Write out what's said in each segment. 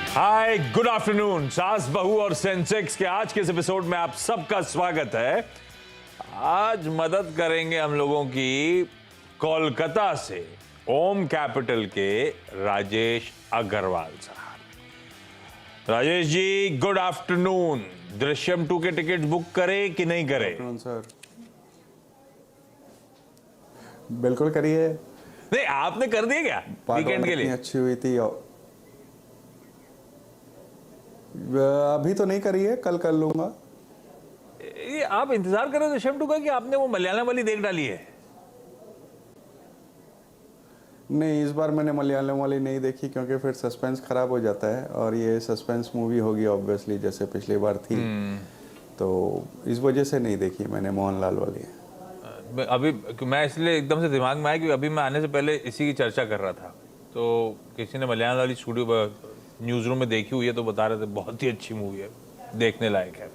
हाय, good afternoon. सास बहू और सेंसेक्स के आज के इस एपिसोड में आप सबका स्वागत है। आज मदद करेंगे हम लोगों की कोलकाता से ओम कैपिटल के राजेश अग्रवाल साहब। Rajesh ji, good afternoon. दृश्यम 2 के टिकट बुक करें कि नहीं करें? सर बिल्कुल करिए। नहीं, आपने कर दिया क्या वीकेंड के लिए? अच्छी हुई थी। अभी तो नहीं करी है, कल कर लूंगा। ये आप इंतजार कर रहे हो दृश्यम 2 का कि आपने वो मलयालम वाली देख डाली है? नहीं, इस बार मैंने मलयालम वाली नहीं देखी क्योंकि फिर सस्पेंस खराब हो जाता है और ये सस्पेंस मूवी होगी ऑब्वियसली, जैसे पिछली बार थी। तो इस वजह से नहीं देखी मैंने मोहनलाल वाली। अभी मैं इसलिए एकदम से दिमाग में आया कि अभी मैं आने से पहले इसी की चर्चा कर रहा था, तो किसी ने मलयालम वाली स्टूडियो न्यूज़ रूम में देखी हुई है तो बता रहे थे बहुत ही अच्छी मूवी है, देखने लायक है।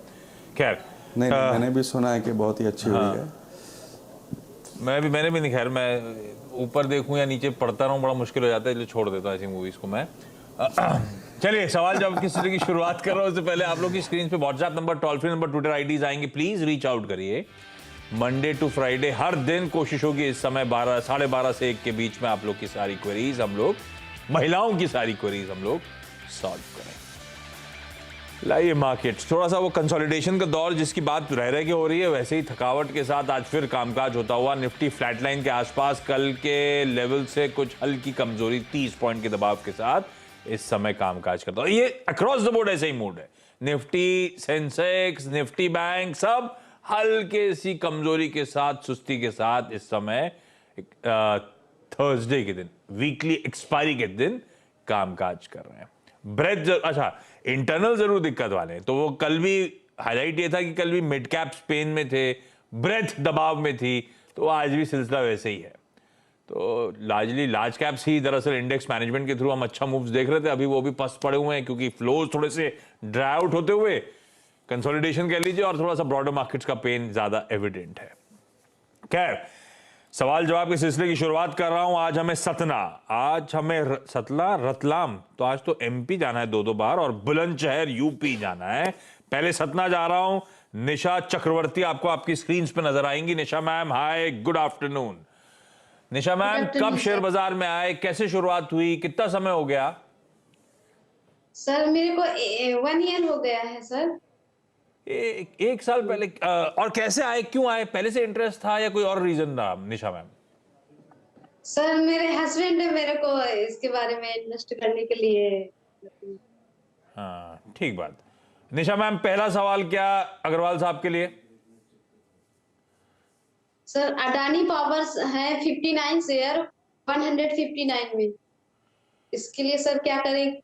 खैर नहीं, मैंने भी सुना है कि बहुत ही अच्छी हुई है। मैंने भी नहीं, खैर मैं ऊपर देखूं या नीचे पढ़ता रहूं बड़ा मुश्किल हो जाता है, इसलिए छोड़ देता हूं ऐसी मूवीज को मैं। चलिए, सवाल जवाब किस तरह की शुरुआत कर रहा हूं उससे पहले आप लोग की स्क्रीन पे WhatsApp number, toll free number, Twitter IDs आएंगे, प्लीज रीच आउट करिए। मंडे टू फ्राइडे हर दिन कोशिश होगी इस समय 12, 12:30 से 1 के बीच में आप लोग की सारी क्वेरीज हम लोग, महिलाओं की सारी क्वेरीज हम लोग सॉल्व करें। लाइए मार्केट, थोड़ा सा वो कंसोलिडेशन का दौर जिसकी बात रह के हो रही है, वैसे ही थकावट के साथ आज फिर कामकाज होता हुआ। निफ्टी फ्लैटलाइन के आसपास, कल के लेवल से कुछ हल्की कमजोरी, 30 पॉइंट के दबाव के साथ इस समय कामकाज करता है। ये अक्रॉस द बोर्ड ऐसे ही मूड है। निफ्टी, सेंसेक्स, निफ्टी बैंक सब हल्के सी कमजोरी के साथ, सुस्ती के साथ इस समय थर्सडे के दिन, वीकली एक्सपायरी के दिन कामकाज कर रहे हैं। ब्रेथ, अच्छा, इंटरनल जरूर दिक्कत वाले हैं, तो वो कल भी हाईलाइट ये था कि कल भी मिड कैप्स पेन में थे, ब्रेथ दबाव में थी, तो आज भी सिलसिला वैसे ही है। तो लार्जली लार्ज कैप्स ही दरअसल इंडेक्स मैनेजमेंट के थ्रू हम अच्छा मूव्स देख रहे थे, अभी वो भी पस्त पड़े हुए हैं क्योंकि फ्लोज थोड़े से ड्राई आउट होते हुए, कंसोलिडेशन कह लीजिए, और थोड़ा सा ब्रॉडर मार्केट्स का पेन ज्यादा एविडेंट है। खैर, सवाल जवाब के सिलसिले की शुरुआत कर रहा हूं। आज हमें सतला, रतलाम, तो आज तो एमपी जाना है 2 बार, और बुलंदशहर यूपी जाना है। पहले सतना जा रहा हूं। निशा चक्रवर्ती आपको आपकी स्क्रीन पे नजर आएंगी। निशा मैम, हाय, गुड आफ्टरनून। निशा मैम, कब शेयर बाजार में आए, कैसे शुरुआत हुई, कितना समय हो गया? सर मेरे को 1 ईयर हो गया है सर। एक साल पहले। और कैसे आए, क्यों आए, पहले से इंटरेस्ट था या कोई और रीजन था निशा मैम? सर मेरे हस्बैंड ने मेरे को इसके बारे में इन्वेस्ट करने के लिए। हाँ, ठीक बात। निशा मैम, पहला सवाल क्या अग्रवाल साहब के लिए? सर अडानी पावर्स है 59 शेयर 159 में, इसके लिए सर क्या करें?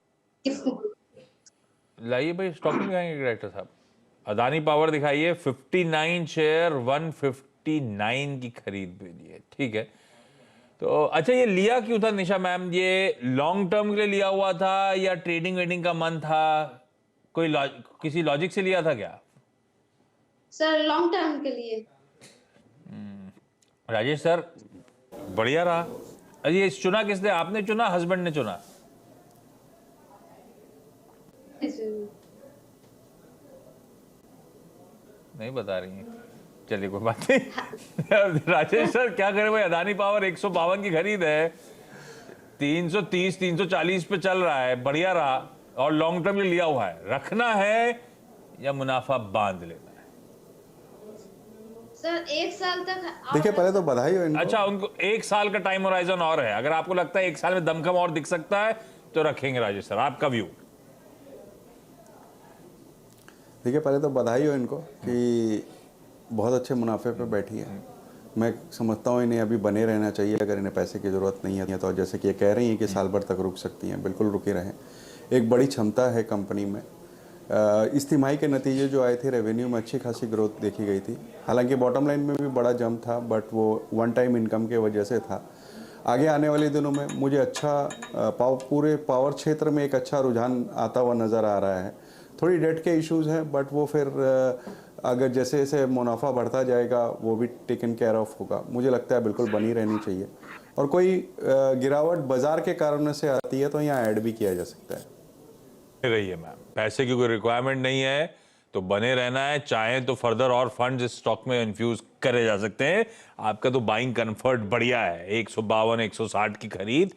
लाइए भाई, स्टॉक में जाएंगे डायरेक्टर साहब। अदानी पावर दिखाइए, 59 शेयर 159 की खरीद भी ली है, ठीक है। तो अच्छा, ये लिया क्यों था निशा मैम? ये लॉन्ग टर्म के लिए लिया हुआ था या ट्रेडिंग वेडिंग का मन था? कोई किसी लॉजिक से लिया था क्या? सर लॉन्ग टर्म के लिए। राजेश सर, बढ़िया रहा। अरे ये चुना किसने, आपने चुना, हस्बैंड ने चुना? नहीं बता रही हैं, चलिए कोई बात नहीं। राजेश सर क्या करें भाई, अदानी पावर 152 की खरीद है, 330 340 पे चल रहा है, बढ़िया रहा, और लॉन्ग टर्म लिया हुआ है। रखना है या मुनाफा बांध लेना है? सर 1 साल तक। देखिए, पहले तो बधाई हो इनको। अच्छा, उनको 1 साल का टाइम होराइजन और है, अगर आपको लगता है 1 साल में दमखम और दिख सकता है तो रखेंगे। राजेश सर, आपका व्यू? देखिए, पहले तो बधाई हो इनको कि बहुत अच्छे मुनाफे पे बैठी है। मैं समझता हूँ इन्हें अभी बने रहना चाहिए, अगर इन्हें पैसे की ज़रूरत नहीं है तो। जैसे कि ये कह रही हैं कि साल भर तक रुक सकती हैं, बिल्कुल रुके रहें। एक बड़ी क्षमता है कंपनी में। इस तिमाही के नतीजे जो आए थे, रेवेन्यू में अच्छी खासी ग्रोथ देखी गई थी। हालांकि बॉटम लाइन में भी बड़ा जंप था, बट वो वन टाइम इनकम के वजह से था। आगे आने वाले दिनों में मुझे अच्छा पूरे पावर क्षेत्र में एक अच्छा रुझान आता हुआ नज़र आ रहा है। थोड़ी डेट के इश्यूज हैं, बट वो फिर अगर जैसे जैसे मुनाफा बढ़ता जाएगा वो भी टेकन केयर ऑफ होगा। मुझे लगता है बिल्कुल बनी रहनी चाहिए, और कोई गिरावट बाजार के कारणों से आती है तो यहाँ ऐड भी किया जा सकता है। रही है मैम, पैसे की कोई रिक्वायरमेंट नहीं है तो बने रहना है, चाहे तो फर्दर और फंड्स इस स्टॉक में इन्फ्यूज करे जा सकते हैं। आपका तो बाइंग कंफर्ट बढ़िया है, 152 160 की खरीद,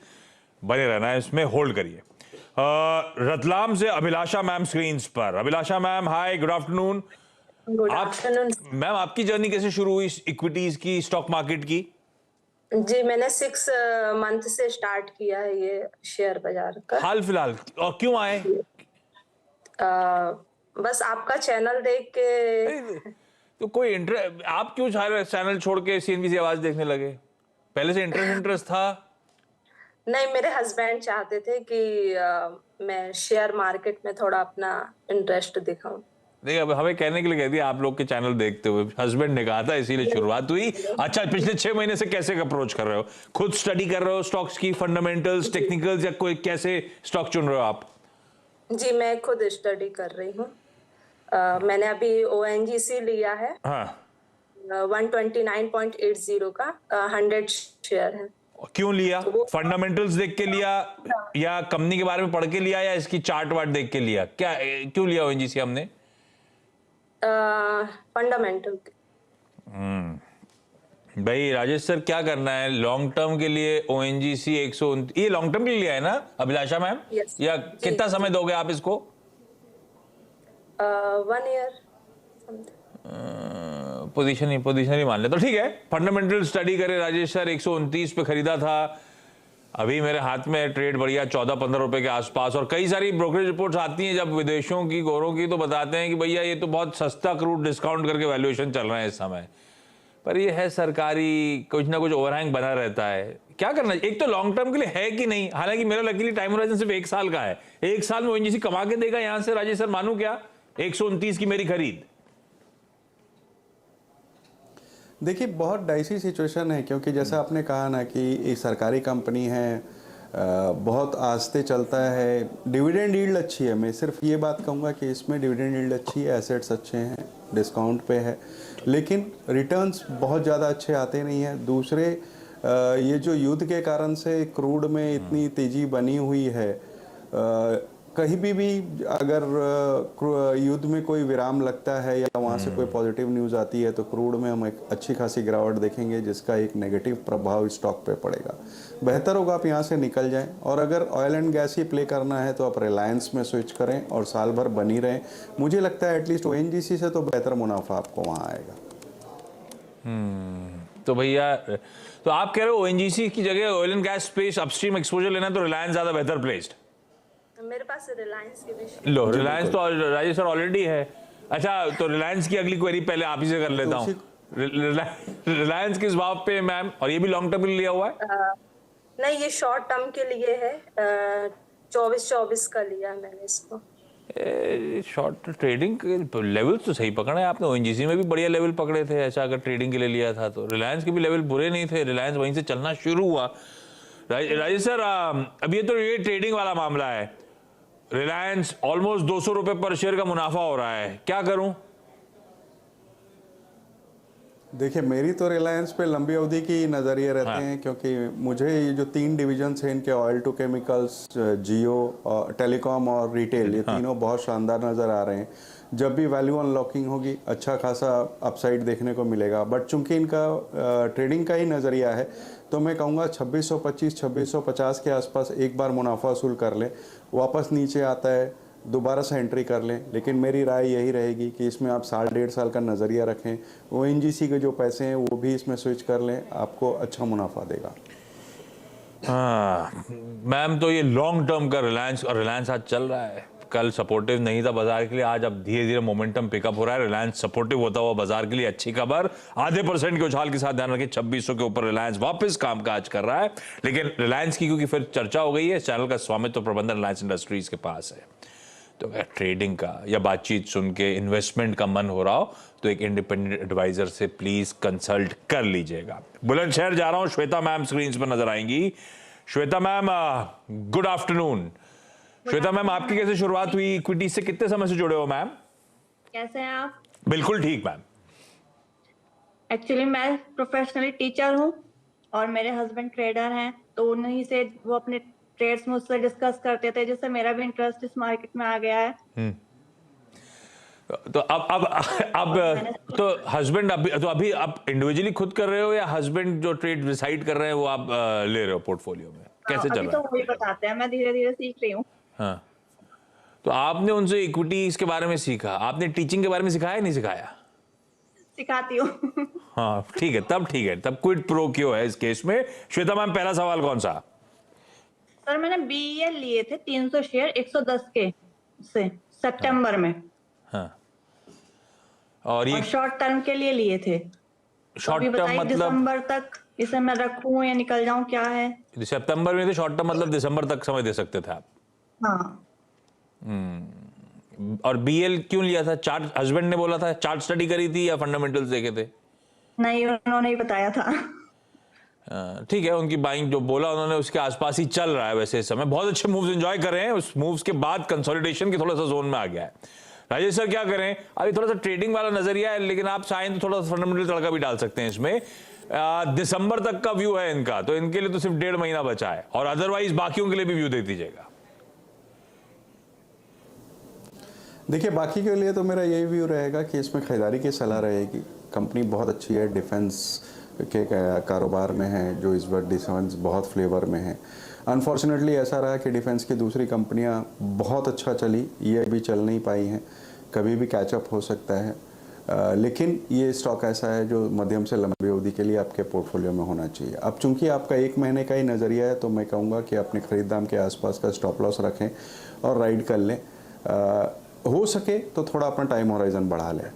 बने रहना है इसमें, होल्ड करिए। रतलाम से अभिलाषा मैम स्क्रीन पर। Abhilasha ma'am hi, good afternoon. Good आप आफ्टरनून। मैम, आपकी जर्नी कैसे शुरू हुई इक्विटीज की, स्टॉक मार्केट की? जी, मैंने 6 मंथ से स्टार्ट किया है ये शेयर बाजार का। हाल फिलहाल, और क्यों आए? बस आपका चैनल देख के। तो कोई इंटरेस्ट, आप क्यों चैनल छोड़ के सीएनबीसी आवाज देखने लगे? पहले से इंटरेस्ट था? नहीं, मेरे हस्बैंड चाहते थे कि मैं शेयर मार्केट में थोड़ा अपना इंटरेस्ट दिखाऊं। नहीं, अब हमें कहने के लिए कह दिया आप लोग के चैनल देखते हुए, हस्बैंड ने कहा था इसीलिए शुरुआत हुई। अच्छा, पिछले 6 महीने से कैसे अप्रोच कर रहे हो? खुद स्टडी कर रहे हो स्टॉक्स की, फंडामेंटल्स, टेक्निकल्स, या कोई कैसे स्टॉक चुन रहे हो आप? जी, मैं खुद स्टडी कर रही हूँ। मैंने अभी ओएनजीसी लिया है। हाँ। 129.80 का 100 शेयर है। क्यों लिया? फंडामेंटल्स देख के लिया या कंपनी के बारे में पढ़ के लिया या इसकी चार्ट वार्ट देख के लिया? क्या, क्यों लिया ओएनजीसी हमने? फंडामेंटल। भाई राजेश सर, क्या करना है लॉन्ग टर्म के लिए? ओएनजीसी 129, ये लॉन्ग टर्म के लिए लिया है ना अभिलाषा मैम? Yes. या कितना समय दोगे आप इसको? 1 ईयर। पोजीशन ही मान ले तो ठीक है। फंडामेंटल स्टडी करे राजेश सर, 129 पे खरीदा था, अभी मेरे हाथ में ट्रेड बढ़िया 14-15 रुपए के आसपास। और कई सारी ब्रोकरेज रिपोर्ट्स आती हैं जब विदेशों की, गोरों की, तो बताते हैं कि भैया ये तो बहुत सस्ता क्रूड डिस्काउंट करके वैल्यूएशन चल रहे हैं इस समय। पर ये है सरकारी, कुछ ना कुछ ओवरहैंग बना रहता है। क्या करना, एक तो लॉन्ग टर्म के लिए है कि नहीं? हालांकि मेरा लकीली टाइम होराइजन सिर्फ 1 साल का है। 1 साल में ओएनजीसी कमा के देगा यहां से राजेश सर, मानू क्या 129 की मेरी खरीद? देखिए, बहुत डाइसी सिचुएशन है, क्योंकि जैसा आपने कहा ना कि ये सरकारी कंपनी है, बहुत आस्ते चलता है, डिविडेंड यील्ड अच्छी है। मैं सिर्फ ये बात कहूँगा कि इसमें डिविडेंड यील्ड अच्छी है, एसेट्स अच्छे हैं, डिस्काउंट पे है, लेकिन रिटर्न्स बहुत ज़्यादा अच्छे आते नहीं हैं। दूसरे, ये जो युद्ध के कारण से क्रूड में इतनी तेज़ी बनी हुई है, कहीं भी अगर युद्ध में कोई विराम लगता है या वहाँ से कोई पॉजिटिव न्यूज़ आती है तो क्रूड में हम एक अच्छी खासी गिरावट देखेंगे, जिसका एक नेगेटिव प्रभाव स्टॉक पे पड़ेगा। बेहतर होगा आप यहाँ से निकल जाएं, और अगर oil and gas he play करना है तो आप रिलायंस में स्विच करें और साल भर बनी रहें। मुझे लगता है एटलीस्ट ओएनजीसी से तो बेहतर मुनाफा आपको वहाँ आएगा। तो भैया, तो आप कह रहे हो ओएनजीसी की जगह oil and gas space upstream exposure लेना तो रिलायंस ज्यादा बेहतर प्लेस्ड? मेरे पास रिलायंस की भी लो, रिलायंस तो राजेश सर ऑलरेडी है। अच्छा, तो रिलायंस की अगली क्वेरी पहले आप ही से कर लेता हूँ। रिलायंस किस भाव पे मैम, और ये भी लॉन्ग टर्म के लिए लिया हुआ है? नहीं, ये शॉर्ट टर्म के लिए है। 24 का लिया मैंने इसको। शॉर्ट ट्रेडिंग के लेवल तो सही पकड़े हैं आपने, ओएनजीसी में भी बढ़िया लेवल पकड़े थे। ऐसा अगर ट्रेडिंग के लिए लिया था तो रिलायंस के भी लेवल बुरे नहीं थे, रिलायंस वहीं से चलना शुरू हुआ। राजेश सर, अब ये तो ये ट्रेडिंग वाला मामला है, रिलायंस ऑलमोस्ट 200 रुपए पर शेयर का मुनाफा हो रहा है, क्या करूं? देखिए, मेरी तो रिलायंस पे लंबी अवधि की नज़रिए रहते हैं, क्योंकि मुझे ये जो 3 डिविजन्स हैं इनके, oil to chemicals, Jio, telecom और रिटेल, ये तीनों बहुत शानदार नज़र आ रहे हैं। जब भी वैल्यू अनलॉकिंग होगी अच्छा खासा अपसाइड देखने को मिलेगा, बट चूंकि इनका ट्रेडिंग का ही नज़रिया है तो मैं कहूँगा 2625 2650 के आसपास एक बार मुनाफा वसूल कर लें, वापस नीचे आता है दोबारा से एंट्री कर लें। लेकिन मेरी राय यही रहेगी कि इसमें आप 1.5 साल का नज़रिया रखें, ओएनजीसी के जो पैसे हैं वो भी इसमें स्विच कर लें, आपको अच्छा मुनाफा देगा। हाँ मैम, तो ये लॉन्ग टर्म का रिलायंस, और रिलायंस आज चल रहा है, कल सपोर्टिव नहीं था बाजार के लिए, आज अब धीरे धीरे मोमेंटम पिकअप हो रहा है, रिलायंस सपोर्टिव होता हुआ बाजार के लिए अच्छी खबर। आधे % के उछाल के साथ ध्यान रखें, 2600 के ऊपर रिलायंस वापस कामकाज कर रहा है। लेकिन रिलायंस की क्योंकि फिर चर्चा हो गई है, इस चैनल का स्वामित्व प्रबंधन रिलायंस इंडस्ट्रीज के पास है, तो अगर ट्रेडिंग का या बातचीत सुन के इन्वेस्टमेंट का मन हो रहा हो तो एक इंडिपेंडेंट एडवाइजर से प्लीज कंसल्ट कर लीजिएगा। बुलंदशहर जा रहा हूं, श्वेता मैम स्क्रीन पर नजर आएंगी। Shweta ma'am, good afternoon. Shweta ma'am, आपकी कैसे शुरुआत हुई, इक्विटी से कितने समय से जुड़े हो मैम? कैसे हैं आप? बिल्कुल ठीक मैम। एक्चुअली मैं प्रोफेशनली टीचर हूँ और मेरे हस्बैंड ट्रेडर हैं, तो उन्हीं से वो अपने ट्रेड्स मुझसे डिस्कस करते थे, जिससे मेरा भी इंटरेस्ट इस मार्केट में आ गया है। तो अब तो हस्बैंड अभी आप इंडिविजुअली खुद कर रहे हो या हस्बैंड जो ट्रेड डिसाइड कर रहे हैं वो आप ले रहे हो पोर्टफोलियो में, कैसे चल अभी रहा तो वही बताते हैं, मैं धीरे धीरे सीख रही हूँ। है? हाँ, तो आपने उनसे इक्विटीज के बारे में सीखा, आपने टीचिंग के बारे में सिखाया नहीं सिखाया? सिखाती हूँ। हाँ ठीक है, तब ठीक है, तब क्विड प्रो क्यों है इस केस में। श्वेता मैम, पहला सवाल कौन सा? सर मैंने BEL लिए थे 300 शेयर 110 के से सितंबर में, हाँ, और ये और शॉर्ट टर्म के लिए लिए थे। शॉर्ट टर्म मतलब दिसंबर तक इसे मैं रखूं या निकल जाऊं, क्या है? सितंबर में थे, शॉर्ट टर्म मतलब दिसंबर तक समय दे सकते थे आप। हाँ, और BL क्यों लिया था? चार्ट हस्बैंड ने बोला था, चार्ट स्टडी करी थी या फंडामेंटल्स देखे थे? नहीं, उन्होंने ही बताया था। ठीक है, उनकी बाइंग जो बोला उन्होंने उसके आसपास ही चल रहा है वैसे इस समय। बहुत अच्छे मूव्स एंजॉय कर रहे हैं, उस मूव्स के बाद कंसोलिडेशन के थोड़ा सा जोन में आ गया है। राजेश सर क्या करें? अभी थोड़ा सा ट्रेडिंग वाला नजरिया है, लेकिन आप चाहें तो थोड़ा सा फंडामेंटल तड़का भी डाल सकते हैं इसमें। दिसंबर तक का व्यू है इनका, तो इनके लिए तो सिर्फ 1.5 महीना बचा है, और अदरवाइज बाकियों के लिए भी व्यू दे दीजिएगा। देखिए, बाकी के लिए तो मेरा यही व्यू रहेगा कि इसमें खरीदारी की सलाह रहेगी। कंपनी बहुत अच्छी है, डिफेंस के कारोबार में है, जो इस बार डिफेंस बहुत फ्लेवर में है। अनफॉर्चुनेटली ऐसा रहा कि डिफेंस की दूसरी कंपनियां बहुत अच्छा चली, ये अभी चल नहीं पाई हैं, कभी भी कैचअप हो सकता है। लेकिन ये स्टॉक ऐसा है जो मध्यम से लंबी अवधि के लिए आपके पोर्टफोलियो में होना चाहिए। अब चूंकि आपका 1 महीने का ही नज़रिया है, तो मैं कहूँगा कि अपने खरीद दाम के आसपास का स्टॉप लॉस रखें और राइड कर लें। हो सके तो थोड़ा अपना टाइम होराइजन बढ़ा लें।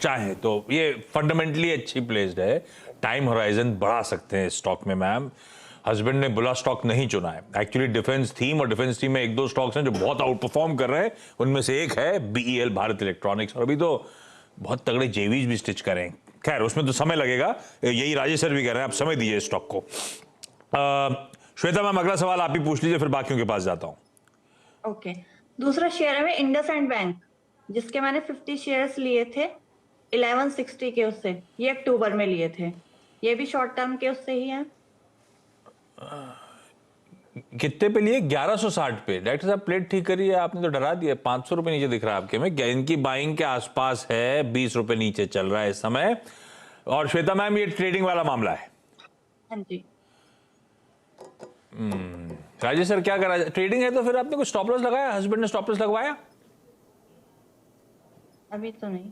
चाहे तो ये फंडामेंटली अच्छी प्लेस्ड है, टाइम होराइजन बढ़ा सकते हैं स्टॉक में। मैम, हस्बैंड ने बुला स्टॉक नहीं चुना है एक्चुअली। डिफेंस थीम और डिफेंस थीम में 1-2 स्टॉक्स हैं जो बहुत आउट परफॉर्म कर रहे हैं, उनमें से एक है BEL, भारत इलेक्ट्रॉनिक्स, और अभी तो बहुत तगड़े JVs भी स्टिच करें। खैर उसमें तो समय लगेगा, यही राजेश सर भी कह रहे हैं, आप समय दीजिए स्टॉक को। श्वेता मैम, अगला सवाल आप ही पूछ लीजिए, फिर बाकियों के पास जाता हूँ। ओके। दूसरा शेयर है इंडसइंड बैंक, जिसके मैंने 50 शेयर्स लिए थे 1160 के उससे, ये अक्टूबर में लिए थे। ये भी शॉर्ट टर्म के उससे ही है। कितने पे लिए? 1160 पे। डायरेक्टर साहब प्लेट ठीक करिए, आपने तो डरा दिया। 500 रुपए नीचे दिख रहा है आपके में। इनकी बाइंग के आसपास है, 20 रुपए नीचे चल रहा है इस समय। और श्वेता मैम, ये ट्रेडिंग वाला मामला है। हाँ जी। राजेश सर क्या करा? ट्रेडिंग है तो फिर आपने कुछ स्टॉप लॉस लगाया? हस्बैंड ने स्टॉप लॉस लगवाया? अभी तो नहीं,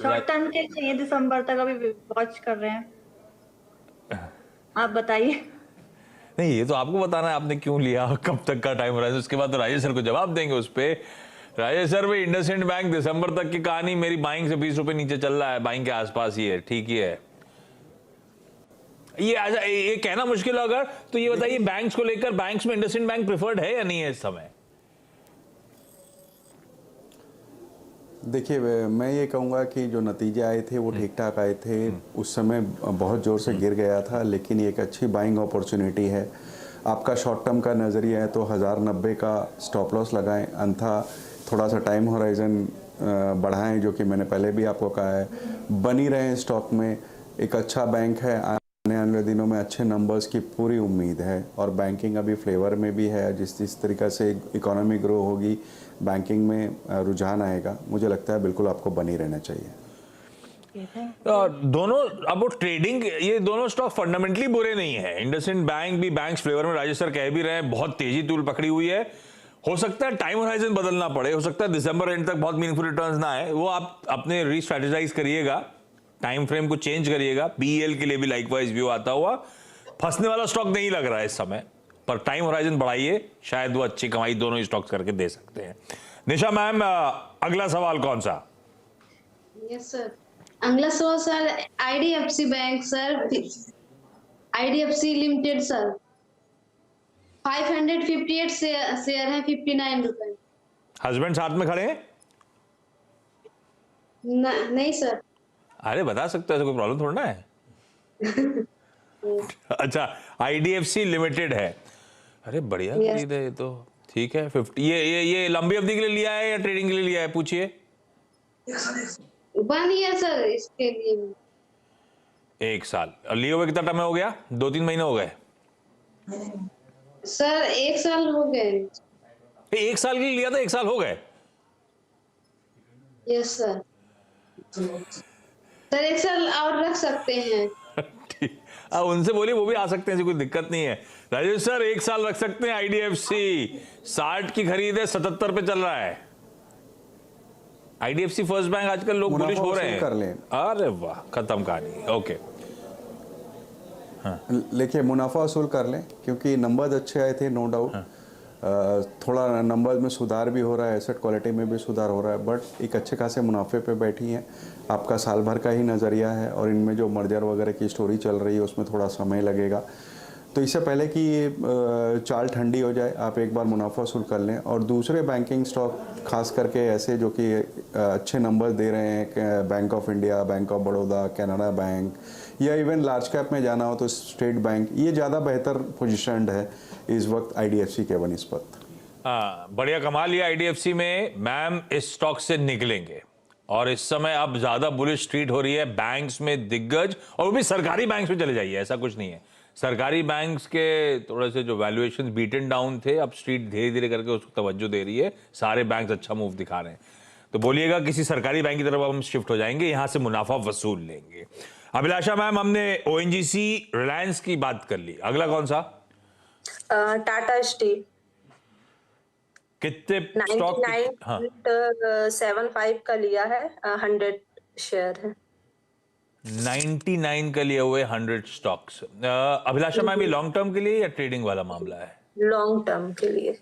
शॉर्ट टर्म के चाहिए दिसंबर तक, अभी वॉच कर रहे हैं। आप बताइए। नहीं, ये तो आपको बताना है आपने क्यों लिया, कब तक का टाइम रहा है, उसके बाद तो राजेश सर को जवाब देंगे उस पे। राजेश सर, भाई इंडसइंड बैंक दिसंबर तक की कहानी, मेरी बाइंग से 20 रुपए नीचे चल रहा है, बाइंग के आसपास ही है, ठीक ही है। ये कहना मुश्किल है अगर, तो ये बताइए बैंक्स को लेकर, बैंक्स में इंडसइंड बैंक प्रेफर्ड है या नहीं है इस समय? देखिए, मैं ये कहूँगा कि जो नतीजे आए थे वो ठीक ठाक आए थे। उस समय बहुत ज़ोर से गिर गया था, लेकिन ये एक अच्छी बाइंग अपॉर्चुनिटी है। आपका शॉर्ट टर्म का नज़रिया है तो 1090 का स्टॉप लॉस लगाएं, अन्यथा थोड़ा सा टाइम होराइजन बढ़ाएं, जो कि मैंने पहले भी आपको कहा है। बनी रहें स्टॉक में, एक अच्छा बैंक है, आने वाले दिनों में अच्छे नंबर्स की पूरी उम्मीद है। और बैंकिंग अभी फ्लेवर में भी है, जिस तरीक़ा से इकोनॉमी ग्रो होगी, बैंकिंग में रुझान आएगा, मुझे लगता है बिल्कुल आपको बनी रहना चाहिए। दोनों, अब वो ट्रेडिंग, ये दोनों स्टॉक फंडामेंटली बुरे नहीं है। इंडसइंड बैंक भी बैंक्स फ्लेवर में, राजेश सर कह भी रहे हैं, बहुत तेजी तूल पकड़ी हुई है। हो सकता है टाइम होराइजन बदलना पड़े, हो सकता है दिसंबर एंड तक बहुत मीनिंगफुल रिटर्न्स ना आए, वो आप अपने रीस्ट्रेटेजाइज करिएगा, टाइम फ्रेम को चेंज करिएगा। BEL के लिए भी लाइकवाइज व्यू आता हुआ फंसने वाला स्टॉक नहीं लग रहा है इस समय, पर टाइम होराइजन बढ़ाइए, शायद वो अच्छी कमाई दोनों ही स्टॉक्स करके दे सकते हैं। निशा मैम, अगला सवाल कौन सा? यस सर, अगला सवाल sir IDFC bank sir, IDFC limited sir, 558 share है, 59 रुपए। हस्बैंड साथ में खड़े हैं? नहीं सर। अरे बता सकते हो, कोई प्रॉब्लम थोड़ा ना है। अच्छा, IDFC लिमिटेड है। अरे बढ़िया खरीद है ये तो, ठीक है। 50, ये लंबी अवधि के लिए लिया है या ट्रेडिंग के लिए लिया है, पूछिए। 1 ईयर सर, इसके लिए 1 साल। और लिए हुए कितना टाइम हो गया? 2-3 महीने हो गए? सर 1 साल हो गए। 1 साल के लिए लिया था, 1 साल हो गए? Yes sir. सर 1 साल और रख सकते हैं। ठीक, अब उनसे बोलिए वो भी आ सकते हैं, ऐसी कोई दिक्कत नहीं है। राजेश सर 1 साल रख सकते हैं। आईडीएफसी 60 की खरीद है, 77 पे चल रहा है। आईडीएफसी फर्स्ट बैंक आजकल लोग बुलिश हो रहे हैं। कर लें। अरे वाह, खत्म कहानी। ओके, देखिए मुनाफा वसूल कर लें, क्योंकि नंबर्स अच्छे आए थे, नो डाउट। थोड़ा नंबर्स में सुधार भी हो रहा है, एसेट क्वालिटी में भी सुधार हो रहा है, बट एक अच्छे खासे मुनाफे पे बैठी हैं। आपका साल भर का ही नज़रिया है, और इनमें जो मर्जर वगैरह की स्टोरी चल रही है उसमें थोड़ा समय लगेगा। तो इससे पहले कि ये चाल ठंडी हो जाए, आप एक बार मुनाफा वसूल कर लें। और दूसरे बैंकिंग स्टॉक खास करके ऐसे जो कि अच्छे नंबर दे रहे हैं, bank of India, bank of Baroda, Canara bank, या इवन लार्ज कैप में जाना हो तो स्टेट बैंक, ये ज़्यादा बेहतर पोजिशनड है इस वक्त आईडीएफसी के बनस्पत। बढ़िया कमा लिया आईडीएफसी में। मैम इस स्टॉक से निकलेंगे, और इस समय अब ज्यादा बुलिश स्ट्रीट हो रही है बैंक्स में दिग्गज, और वो भी सरकारी बैंक्स में चले जाइए, ऐसा कुछ नहीं है। सरकारी बैंक्स के थोड़े से जो वैल्यूएशन बीटन डाउन थे, अब स्ट्रीट धीरे धीरे करके उसको तवज्जो दे रही है। सारे बैंक्स अच्छा मूव दिखा रहे हैं, तो बोलिएगा किसी सरकारी बैंक की तरफ हम शिफ्ट हो जाएंगे, यहां से मुनाफा वसूल लेंगे। अभिलाषा मैम, हमने ओएनजीसी, रिलायंस की बात कर ली, अगला कौन सा? टाटा स्टील कितने स्टॉक? हाँ, 99.75 का लिया है, 100 शेयर है। 99 का लिए हुए 100 स्टॉक्स। अभिलाषा मैम, ये लॉन्ग टर्म के लिए या ट्रेडिंग वाला मामला है? लॉन्ग टर्म के लिए।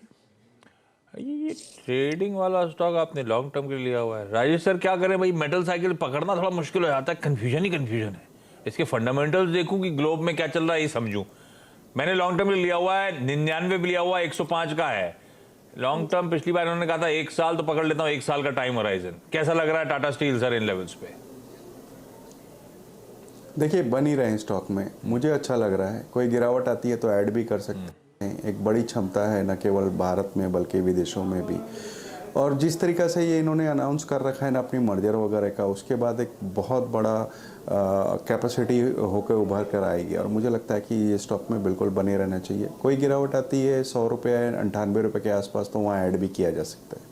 ये ट्रेडिंग वाला स्टॉक आपने लॉन्ग टर्म के लिए लिया हुआ है। राजेश सर क्या करें भाई, मेटल साइकिल पकड़ना थोड़ा मुश्किल हो जाता है, कंफ्यूजन ही कंफ्यूजन है। इसके फंडामेंटल्स देखूं कि ग्लोब में क्या चल रहा है ये समझूं। मैंने लॉन्ग टर्म के लिए लिया हुआ है, 99 भी लिया हुआ है, 105 का है लॉन्ग टर्म। पिछली बार उन्होंने कहा था 1 साल, तो पकड़ लेता हूं 1 साल का टाइम होराइजन। कैसा लग रहा है टाटा स्टील सर इन लेवल्स पे? देखिए बन ही रहे हैं स्टॉक में, मुझे अच्छा लग रहा है। कोई गिरावट आती है तो ऐड भी कर सकते हैं। एक बड़ी क्षमता है न केवल भारत में बल्कि विदेशों में भी। और जिस तरीक़ा से ये इन्होंने अनाउंस कर रखा है ना अपनी मर्जर वगैरह का, उसके बाद एक बहुत बड़ा कैपेसिटी होकर उभर कर आएगी। और मुझे लगता है कि ये स्टॉक में बिल्कुल बने रहना चाहिए। कोई गिरावट आती है 100 रुपये, 98 रुपये के आसपास, तो वहाँ ऐड भी किया जा सकता है।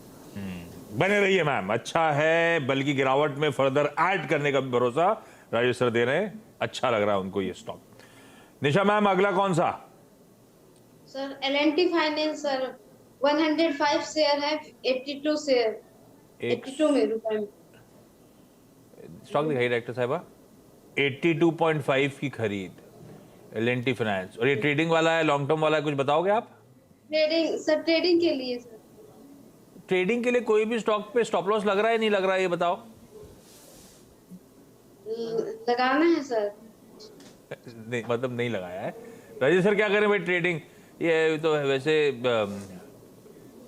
बने रहिए मैम, अच्छा है, बल्कि गिरावट में फर्दर ऐड करने का भी भरोसा राजेश सर दे रहे हैं। अच्छा लग रहा है उनको ये स्टॉक। निशा मैम, अगला कौन सा? Sir L&T finance sir 105 share है, 82 शेयर, 82 में रुपए में। स्टॉक दिखाई डायरेक्टर साहिबा। 82.5 की खरीद एल&टी फाइनेंस, और ये ट्रेडिंग वाला है, लॉन्ग टर्म वाला है, कुछ बताओगे आप? ट्रेडिंग सर, ट्रेडिंग के लिए सर। ट्रेडिंग के लिए कोई भी स्टॉक पे स्टॉप लॉस लग रहा है नहीं लग रहा है, ये बताओ। लगाना है सर। नहीं, मतलब नहीं लगाया है। राजेश सर क्या करें भाई, ट्रेडिंग ये तो वैसे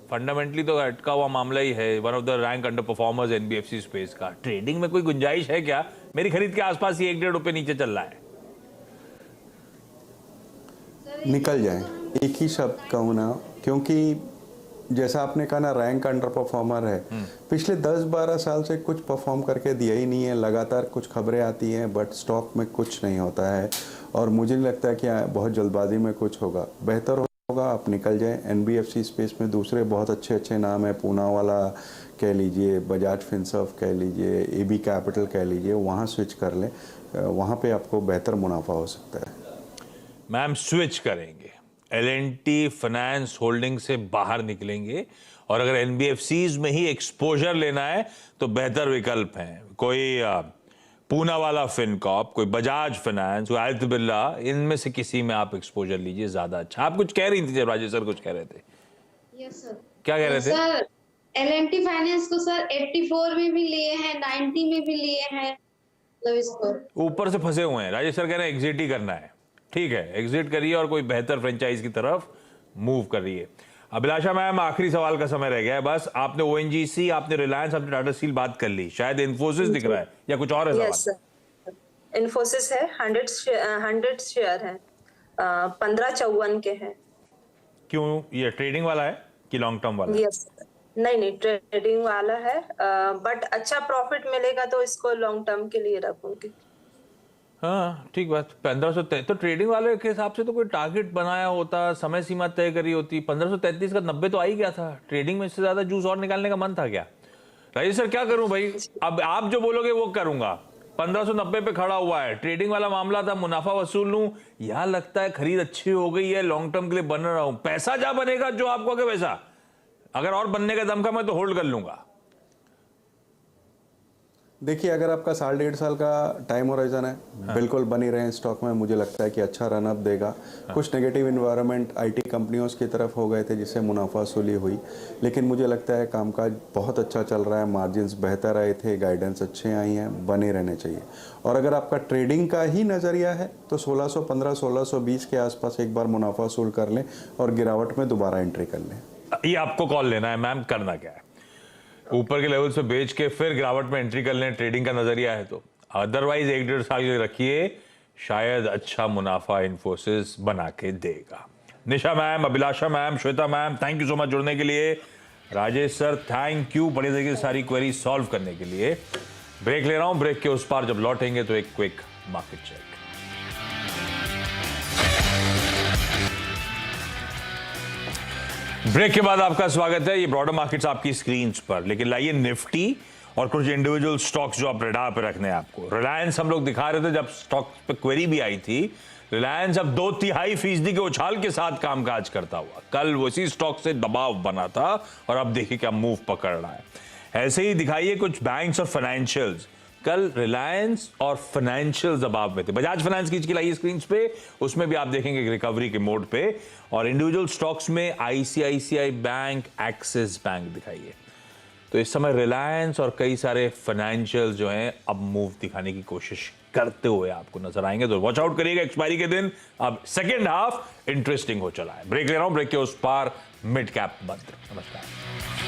फंडामेंटली तो अटका हुआ मामला ही है। One of the rank under performers NBFC space का। ट्रेडिंग में कोई गुंजाइश है क्या? मेरी खरीद के आसपास ही 1-1.5 रुपए नीचे चल रहा है। निकल जाए, एक ही शब्द कहूँ ना, क्योंकि जैसा आपने कहा ना, रैंक अंडर परफॉर्मर है। पिछले 10-12 साल से कुछ परफॉर्म करके दिया ही नहीं है। लगातार कुछ खबरें आती हैं, बट स्टॉक में कुछ नहीं होता है। और मुझे नहीं लगता है कि बहुत जल्दबाजी में कुछ होगा। बेहतर होगा आप निकल जाएं। एनबीएफसी स्पेस में दूसरे बहुत अच्छे अच्छे नाम है, पूना वाला कह लीजिए, बजाज फिनसर्व कह लीजिए, एबी कैपिटल कह लीजिए, वहाँ स्विच कर लें। वहाँ पे आपको बेहतर मुनाफा हो सकता है। मैम स्विच करेंगे, एल&टी फाइनेंस होल्डिंग से बाहर निकलेंगे, और अगर एनबीएफसीज में ही एक्सपोजर लेना है तो बेहतर विकल्प हैं। कोई पूना वाला फिनकॉर्प, कोई बजाज फाइनेंस, कोई आदित्य बिरला, इनमें से किसी में आप एक्सपोजर लीजिए, ज्यादा अच्छा। आप कुछ कह रही थी जब राजेश सर कुछ कह रहे थे। Yes sir. क्या कह रहे थे? सर एल&टी फाइनेंस को सर 84 में भी लिए हैं, 90 में भी लिए हैं, मतलब इसको ऊपर से फंसे हुए हैं। राजेश सर कह रहे हैं एग्जिट ही करना है। ठीक है, एग्जिट करिए और कोई बेहतर फ्रेंचाइज की तरफ मूव करिए। अभिलाषा मैम, आखिरी सवाल का समय रह गया है बस। आपने ओएनजीसी, आपने रिलायंस, आपने टाटा स्टील बात कर ली, शायद इन्फोसिस दिख रहा है या कुछ और है सवाल? यस सर, इन्फोसिस है, 100 शेयर है, 1554 के हैं। क्यों, ये ट्रेडिंग वाला है कि लॉन्ग टर्म वाला? यस, नहीं ट्रेडिंग वाला है, बट अच्छा प्रॉफिट मिलेगा तो इसको लॉन्ग टर्म के लिए रखूंगी। हाँ ठीक बात। 1533 तो ट्रेडिंग वाले के हिसाब से तो कोई टारगेट बनाया होता, समय सीमा तय करी होती। 1533 का 90 तो आ ही गया था। ट्रेडिंग में इससे ज्यादा जूस और निकालने का मन था क्या? राजेश सर क्या करूं भाई, अब आप जो बोलोगे वो करूंगा। 1590 पे खड़ा हुआ है, ट्रेडिंग वाला मामला था, मुनाफा वसूल लूं, यहां लगता है खरीद अच्छी हो गई है, लॉन्ग टर्म के लिए बन रहा हूं। पैसा जा बनेगा जो आपको कहे वैसा, अगर और बनने का दम का मैं तो होल्ड कर लूंगा। देखिए, अगर आपका 1.5 साल का टाइम होराइजन है, बिल्कुल बनी रहे स्टॉक में। मुझे लगता है कि अच्छा रन अप देगा। कुछ नेगेटिव इन्वायरमेंट आईटी कंपनियों की तरफ हो गए थे जिससे मुनाफा वसूली हुई, लेकिन मुझे लगता है कामकाज बहुत अच्छा चल रहा है, मार्जिन्स बेहतर आए थे, गाइडेंस अच्छे आई हैं, बने रहने चाहिए। और अगर आपका ट्रेडिंग का ही नज़रिया है तो 1615 1620 के आसपास एक बार मुनाफा वसूल कर लें और गिरावट में दोबारा एंट्री कर लें। ये आपको कॉल लेना है मैम, करना क्या है? ऊपर के लेवल से बेच के फिर गिरावट में एंट्री कर लें, ट्रेडिंग का नजरिया है तो। अदरवाइज 1-1.5 साल रखिए, शायद अच्छा मुनाफा इन्फोसिस बना के देगा। Nisha ma'am, Abhilasha ma'am, Shweta ma'am, thank you so much जुड़ने के लिए। राजेश सर थैंक यू बड़ी तरीके से सारी क्वेरी सॉल्व करने के लिए। ब्रेक ले रहा हूं, ब्रेक के उस पार जब लौटेंगे तो एक क्विक मार्केट चेक। ब्रेक के बाद आपका स्वागत है। ये ब्रॉडर मार्केट्स आपकी स्क्रीन पर, लेकिन लाइए निफ्टी और कुछ इंडिविजुअल स्टॉक्स जो आप रडार पे रखने हैं आपको। रिलायंस हम लोग दिखा रहे थे जब स्टॉक पे क्वेरी भी आई थी। रिलायंस अब 2/3% के उछाल के साथ कामकाज करता हुआ, कल उसी स्टॉक से दबाव बना था और अब देखिए क्या मूव पकड़ रहा है। ऐसे ही दिखाइए कुछ बैंक्स और फाइनेंशियल्स। कल रिलायंस और फाइनेंशियल दबाव में थे। बजाज फाइनेंस की लाइए स्क्रीन पे, उसमें भी आप देखेंगे रिकवरी के मोड पे। और इंडिविजुअल स्टॉक्स में आईसीआईसीआई बैंक, एक्सिस बैंक दिखाइए। तो इस समय रिलायंस और कई सारे फाइनेंशियल जो हैं अब मूव दिखाने की कोशिश करते हुए आपको नजर आएंगे, तो वॉच आउट करिएगा। एक्सपायरी के दिन अब सेकेंड हाफ इंटरेस्टिंग हो चला है। ब्रेक ले रहा हूं, ब्रेक के उस पार मिड कैप बंद। नमस्कार।